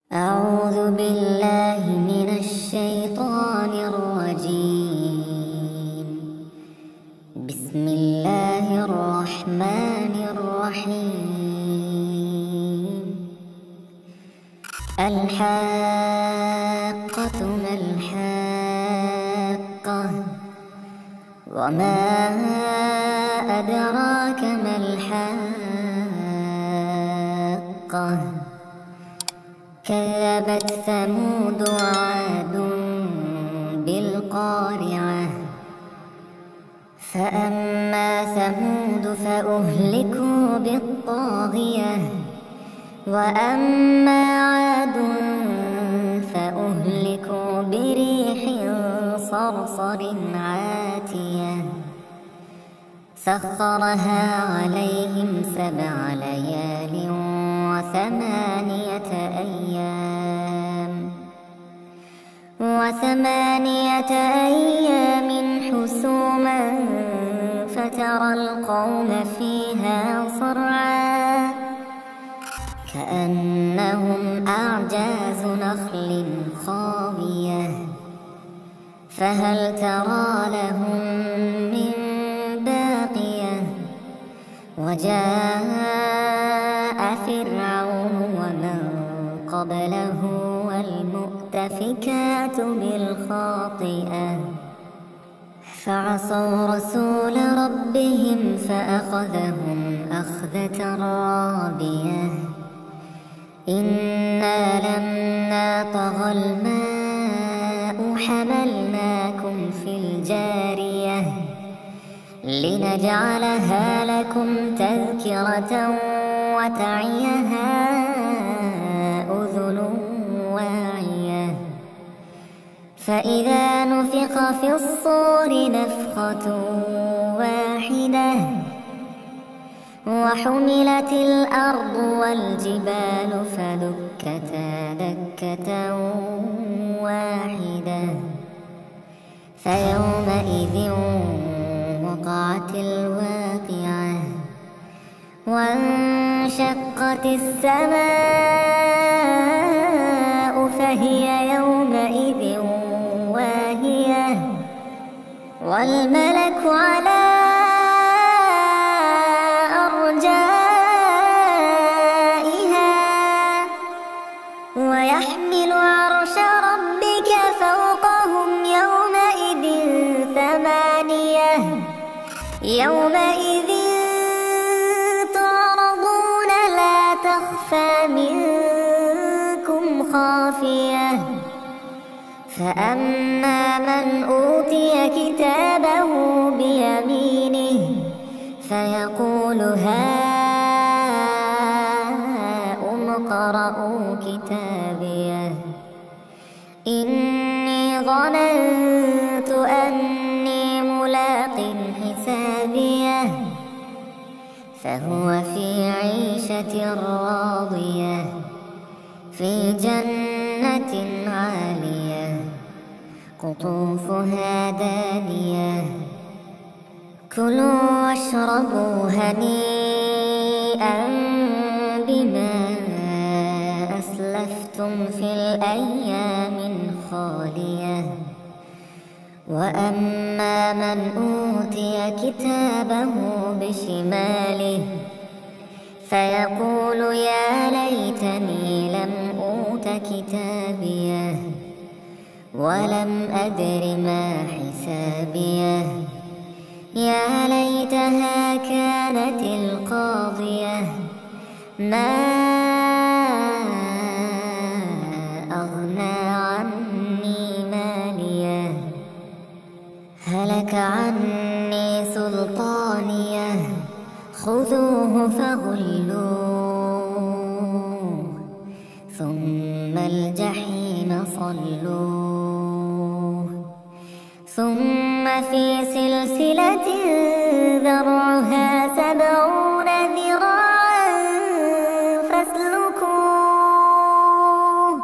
أعوذ بالله من الشيطان الرجيم. بسم الله الرحمن الرحيم. الحاقة ما الحاقة وما أدراك ما الحاقة كذبت ثمود وعاد بالقارعة فأما ثمود فأهلكوا بالطاغية وأما عاد فأهلكوا بريح صرصر عاتية سخرها عليهم 7 ليال وثمانية أيام حسوما فترى القوم فيها صرعا كأنهم أعجاز نخل خاوية فهل ترى لهم من باقية وجاء فرعون ومن قبله والمؤتفكات بالخاطئة فعصوا رسول ربهم فأخذهم أخذة رابية إنا لما طغى الماء حملناكم في الجارية لنجعلها لكم تذكرة وتعيها أذن واعية فإذا نفخ في الصور نفخة واحدة وحملت الأرض والجبال فدكتا دكة واحدة فيومئذ وقعت الواقعة وانشقت السماء فهي يومئذ واهية والملك على أرجائها ويحمل عرش ربك فوقهم يومئذ 8 يومئذ تعرضون لا تخفى منكم خافية فأما من أوتي كتابه بيمينه فيقول هاؤم اقرءوا كتابيه إني ظننت أني ملاق حسابيه فهو في عيشة راضية في جنة عالية قطوفها دانية كلوا واشربوا هنيئا بما أسلفتم في الأيام الخالية وأما من أوتي كتابه بشماله فيقول يا ليتني لم أوت كتابيه ولم أدر ما حسابيه يا ليتها كانت القاضية ما أغنى عني ماليه هلك عني سلطانيه خذوه فغلوه ثم الجحيم صلوه ثم في سلسلة ذرعها 70 ذراعا فاسلكوه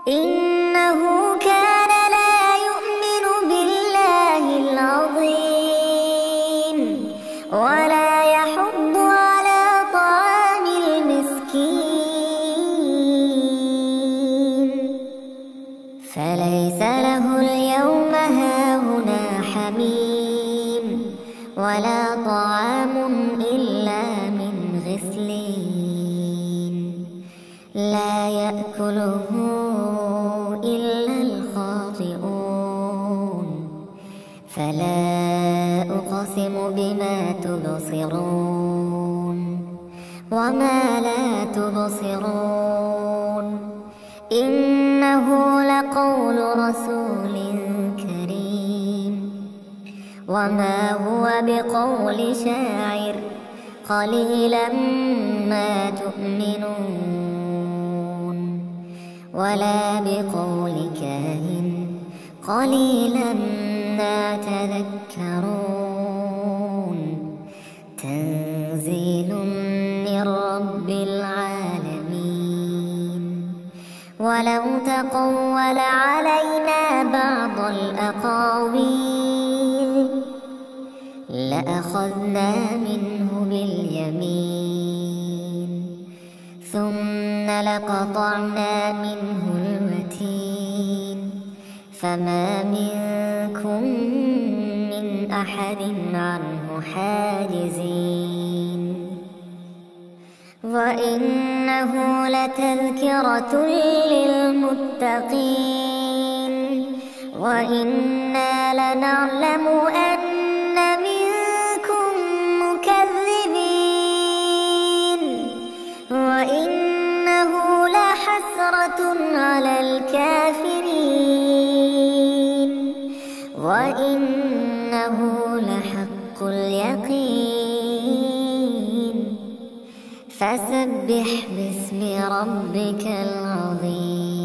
إنه كان لا يؤمن بالله العظيم ولا يحض على طعام المسكين لا يأكله إلا الخاطئون فلا أقسم بما تبصرون وما لا تبصرون إنه لقول رسول كريم وما هو بقول شاعر قليلا ما تؤمنون ولا بقول كاهن قليلا ما تذكرون تنزيل من رب العالمين ولو تقول علينا بعض الأقاويل لأخذنا منه باليمين ثم لقطعنا منه الوتين فما منكم من أحد عنه حاجزين وإنه لتذكرة للمتقين وإنا لنعلم أن منكم مكذبين وإنه لحسرة على الكافرين وإنه لحق اليقين فسبح باسم ربك العظيم.